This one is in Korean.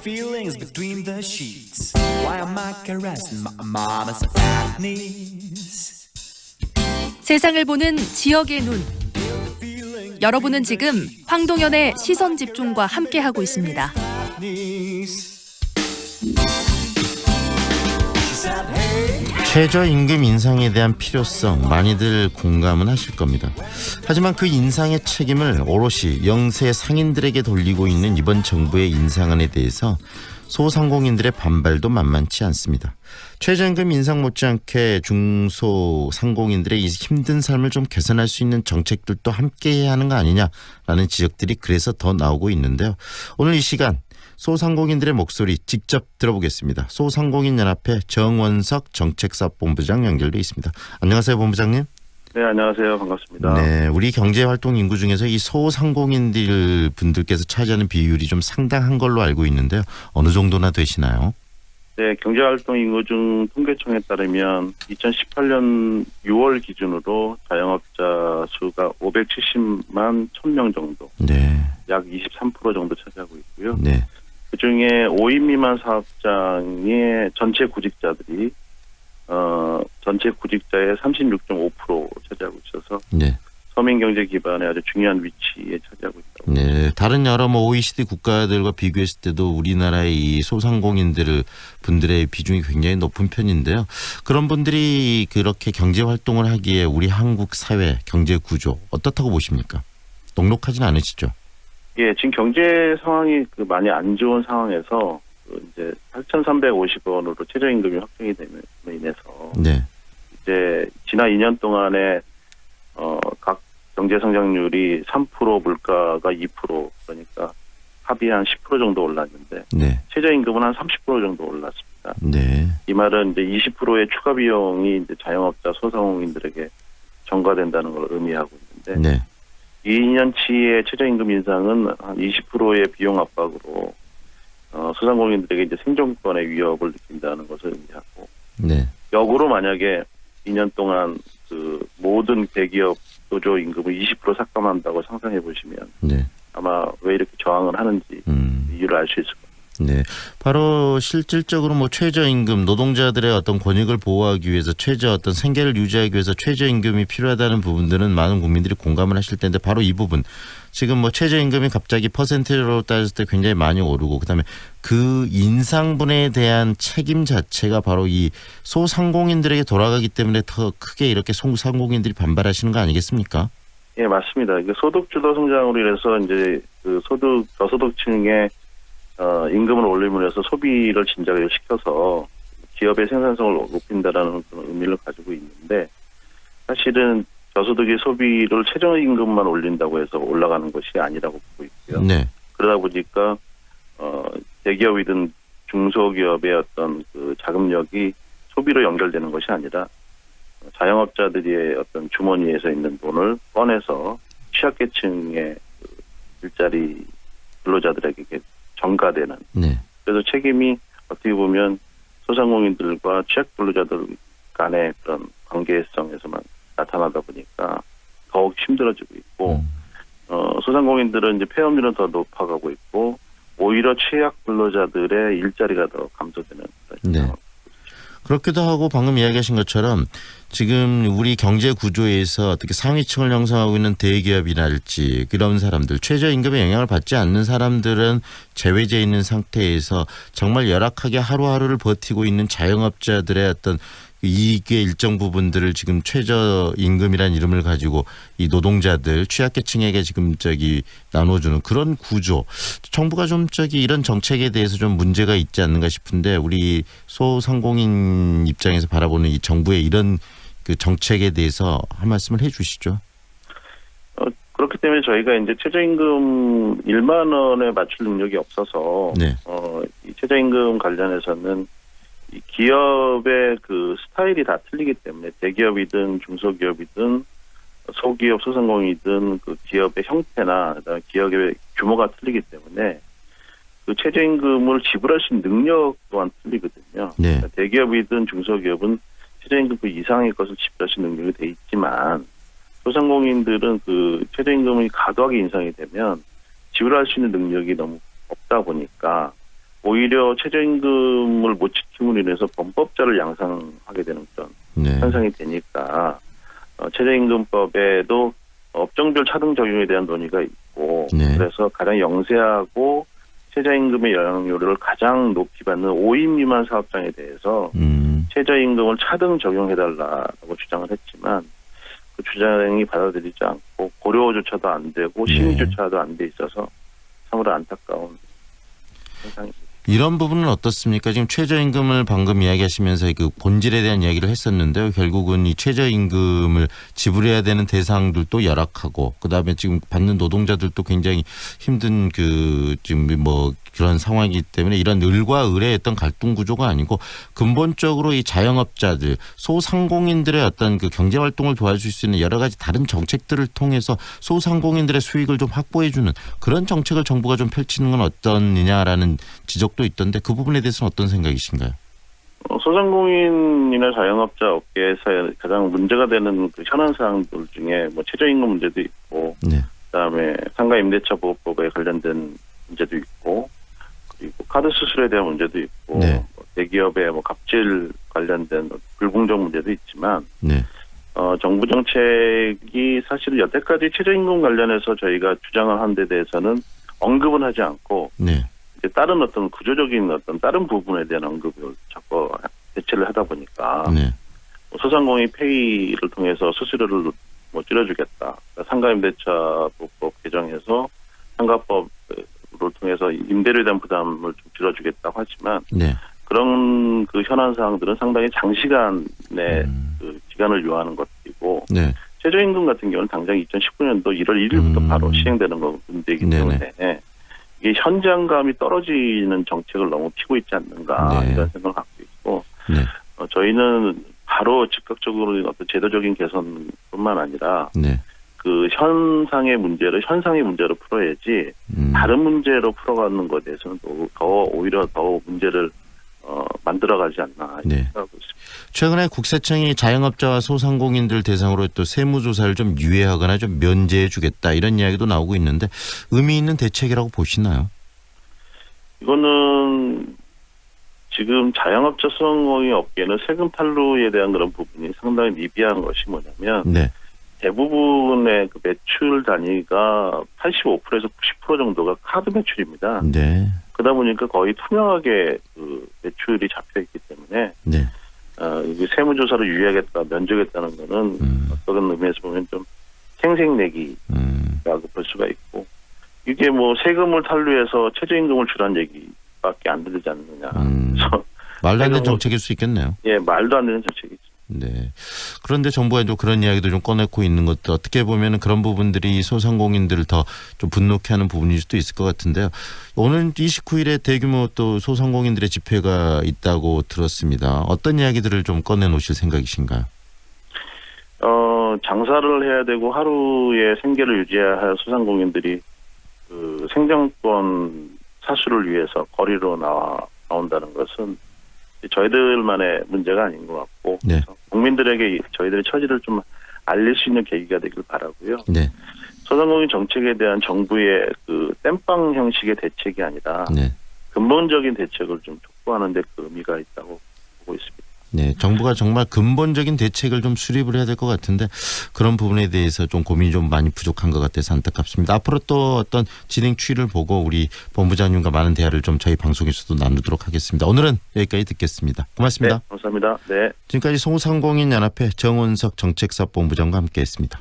feelings between the sheets. Why am I caressing my mama's fat knees? 세상을 보는 지역의 눈. 여러분은 지금 황동연의 시선 집중과 함께하고 있습니다. 최저임금 인상에 대한 필요성 많이들 공감은 하실 겁니다. 하지만 그 인상의 책임을 오롯이 영세 상인들에게 돌리고 있는 이번 정부의 인상안에 대해서 소상공인들의 반발도 만만치 않습니다. 최저임금 인상 못지않게 중소상공인들의 이 힘든 삶을 좀 개선할 수 있는 정책들도 함께해야 하는 거 아니냐라는 지적들이 그래서 더 나오고 있는데요. 오늘 이 시간 소상공인들의 목소리 직접 들어보겠습니다. 소상공인연합회 정원석 정책사업본부장 연결돼 있습니다. 안녕하세요, 본부장님. 네, 안녕하세요. 반갑습니다. 네, 우리 경제활동 인구 중에서 이 소상공인들 분들께서 차지하는 비율이 좀 상당한 걸로 알고 있는데요. 어느 정도나 되시나요? 네, 경제활동 인구 중 통계청에 따르면 2018년 6월 기준으로 자영업자 수가 570만 1000명 정도, 네, 약 23% 정도 차지하고 있고요. 네, 그중에 5인 미만 사업장의 전체 구직자들이 전체 구직자의 36.5% 차지하고 있어서 네, 서민 경제 기반의 아주 중요한 위치에 차지하고 있다고. 네. 다른 여러 OECD 국가들과 비교했을 때도 우리나라의 이 분들의 비중이 굉장히 높은 편인데요. 그런 분들이 그렇게 경제 활동을 하기에 우리 한국 사회 경제 구조 어떻다고 보십니까? 녹록하진 않으시죠? 예, 지금 경제 상황이 많이 안 좋은 상황에서 이제 8,350원으로 최저임금이 확정이 됨으로 인해서 네, 이제 지난 2년 동안에 각 경제 성장률이 3%, 물가가 2%, 그러니까 합이 한 10% 정도 올랐는데 네, 최저임금은 한 30% 정도 올랐습니다. 네, 이 말은 이제 20%의 추가 비용이 이제 자영업자 소상공인들에게 전가된다는 걸 의미하고 있는데 네, 2년치의 최저임금 인상은 한 20%의 비용 압박으로 소상공인들에게 이제 생존권의 위협을 느낀다는 것을 의미하고, 네, 역으로 만약에 2년 동안 그 모든 대기업 노조 임금을 20% 삭감한다고 상상해 보시면 네, 아마 왜 이렇게 저항을 하는지 이유를 알 수 있을 겁니다. 네, 바로 실질적으로 최저임금 노동자들의 어떤 권익을 보호하기 위해서 어떤 생계를 유지하기 위해서 최저임금이 필요하다는 부분들은 많은 국민들이 공감을 하실 텐데 바로 이 부분 지금 최저임금이 갑자기 퍼센트로 따졌을 때 굉장히 많이 오르고 그다음에 그 인상분에 대한 책임 자체가 바로 이 소상공인들에게 돌아가기 때문에 더 크게 이렇게 소상공인들이 반발하시는 거 아니겠습니까? 예, 맞습니다. 소득 주도 성장으로 인해서 이제 그 저소득층의 임금을 올림으로 해서 소비를 진작을 시켜서 기업의 생산성을 높인다라는 그런 의미를 가지고 있는데 사실은 저소득의 소비를 최저임금만 올린다고 해서 올라가는 것이 아니라고 보고 있고요. 네. 그러다 보니까 대기업이든 중소기업의 어떤 그 자금력이 소비로 연결되는 것이 아니라 자영업자들의 어떤 주머니에서 있는 돈을 꺼내서 취약계층의 일자리 근로자들에게 전가되는. 네. 그래서 책임이 어떻게 보면 소상공인들과 취약 근로자들 간의 그런 관계성에서만 나타나다 보니까 더욱 힘들어지고 있고, 소상공인들은 이제 폐업률은 더 높아가고 있고, 오히려 취약 근로자들의 일자리가 더 감소되는 그런 네. 상황. 그렇기도 하고 방금 이야기하신 것처럼 지금 우리 경제 구조에서 어떻게 상위층을 형성하고 있는 대기업이랄지 그런 사람들 최저임금의 영향을 받지 않는 사람들은 제외되어 있는 상태에서 정말 열악하게 하루하루를 버티고 있는 자영업자들의 어떤 이익의 일정 부분들을 지금 최저임금이라는 이름을 가지고 이 노동자들 취약계층에게 지금 나눠주는 그런 구조. 정부가 좀 이런 정책에 대해서 좀 문제가 있지 않는가 싶은데 우리 소상공인 입장에서 바라보는 이 정부의 이런 그 정책에 대해서 한 말씀을 해주시죠. 그렇기 때문에 저희가 이제 최저임금 1만 원에 맞출 능력이 없어서 네. 이 최저임금 관련해서는 이 기업의 그 스타일이 다 틀리기 때문에 대기업이든 중소기업이든 소기업 소상공인이든 그 기업의 형태나 그다음에 기업의 규모가 틀리기 때문에 그 최저임금을 지불할 수 있는 능력 또한 틀리거든요. 네. 그러니까 대기업이든 중소기업은 최저임금 그 이상의 것을 지불할 수 있는 능력이 돼 있지만 소상공인들은 그 최저임금이 과도하게 인상이 되면 지불할 수 있는 능력이 너무 없다 보니까 오히려 최저임금을 못 지킴으로 인해서 범법자를 양상하게 되는 그런 네. 현상이 되니까 최저임금법에도 업종별 차등 적용에 대한 논의가 있고 네. 그래서 가장 영세하고 최저임금의 영향률을 가장 높이 받는 5인 미만 사업장에 대해서 최저임금을 차등 적용해달라고 주장을 했지만 그 주장이 받아들이지 않고 고려조차도 안 되고 심의조차도 안 돼 있어서 참으로 안타까운 현상입니다. 이런 부분은 어떻습니까? 지금 최저임금을 방금 이야기하시면서 그 본질에 대한 이야기를 했었는데요. 결국은 이 최저임금을 지불해야 되는 대상들도 열악하고 그다음에 지금 받는 노동자들도 굉장히 힘든 그 지금 뭐 그런 상황이기 때문에 이런 을과 을의 어떤 갈등 구조가 아니고 근본적으로 이 자영업자들 소상공인들의 어떤 그 경제 활동을 도와줄 수 있는 여러 가지 다른 정책들을 통해서 소상공인들의 수익을 좀 확보해 주는 그런 정책을 정부가 좀 펼치는 건 어떠느냐라는 지적도 있던데 그 부분에 대해서는 어떤 생각이신가요? 소상공인이나 자영업자 업계에서 가장 문제가 되는 그 현안 사항들 중에 뭐 최저임금 문제도 있고 네. 그다음에 상가 임대차 보호법에 관련된 문제도 있고 그리고 카드 수수료에 대한 문제도 있고 네. 뭐 대기업의 뭐 갑질 관련된 불공정 문제도 있지만 네. 정부 정책이 사실 여태까지 최저임금 관련해서 저희가 주장을 한 데 대해서는 언급은 하지 않고 네. 이제 다른 어떤 구조적인 어떤 다른 부분에 대한 언급을 자꾸 대체를 하다 보니까 네. 소상공인 페이를 통해서 수수료를 뭐 줄여주겠다. 그러니까 상가임대차법 개정해서 상가법을 통해서 임대료에 대한 부담을 좀 줄여주겠다고 하지만 네. 그런 그 현안 사항들은 상당히 장시간의 그 기간을 요하는 것이고 네. 최저임금 같은 경우는 당장 2019년도 1월 1일부터 바로 시행되는 문제이기 때문에 이게 현장감이 떨어지는 정책을 너무 피고 있지 않는가 네. 이런 생각을 갖고 있고 네. 저희는 바로 즉각적으로 어떤 제도적인 개선뿐만 아니라 네. 그 현상의 문제로 풀어야지 다른 문제로 풀어가는 것에 대해서는 오히려 더 문제를 만들어가지 않나 네. 생각하고 있습니다. 최근에 국세청이 자영업자와 소상공인들 대상으로 또 세무조사를 좀 유예하거나 좀 면제해 주겠다 이런 이야기도 나오고 있는데 의미 있는 대책이라고 보시나요? 이거는 지금 자영업자 소상공인 업계는 세금 탈루에 대한 그런 부분이 상당히 미비한 것이 뭐냐면 네. 대부분의 그 매출 단위가 85%에서 90% 정도가 카드 매출입니다. 네. 그러다 보니까 거의 투명하게 그 매출이 잡혀 있기 때문에 네. 이게 세무조사를 유예하겠다, 면제하겠다는 거는 어떤 의미에서 보면 좀 생색내기라고 볼 수가 있고 이게 뭐 세금을 탈루해서 최저임금을 주라는 얘기밖에 안 들리지 않느냐. 그래서 말도 안 되는 정책일 수 있겠네요. 예, 말도 안 되는 정책이죠. 네. 그런데 정부가 좀 그런 이야기도 좀 꺼내고 있는 것도 어떻게 보면 그런 부분들이 소상공인들을 더 좀 분노케 하는 부분일 수도 있을 것 같은데요. 오늘 29일에 대규모 또 소상공인들의 집회가 있다고 들었습니다. 어떤 이야기들을 좀 꺼내놓으실 생각이신가요? 장사를 해야 되고 하루의 생계를 유지해야 할 소상공인들이 그 생존권 사수를 위해서 거리로 나온다는 것은 저희들만의 문제가 아닌 것 같고 네. 국민들에게 저희들의 처지를 좀 알릴 수 있는 계기가 되길 바라고요. 네. 소상공인 정책에 대한 정부의 그 땜빵 형식의 대책이 아니라 네. 근본적인 대책을 좀 촉구하는 데 그 의미가 있다고 보고 있습니다. 네, 정부가 정말 근본적인 대책을 좀 수립을 해야 될 것 같은데 그런 부분에 대해서 좀 고민이 좀 많이 부족한 것 같아서 안타깝습니다. 앞으로 또 어떤 진행 추이를 보고 우리 본부장님과 많은 대화를 좀 저희 방송에서도 나누도록 하겠습니다. 오늘은 여기까지 듣겠습니다. 고맙습니다. 네, 감사합니다. 네. 지금까지 소상공인연합회 정원석 정책사본부장과 함께했습니다.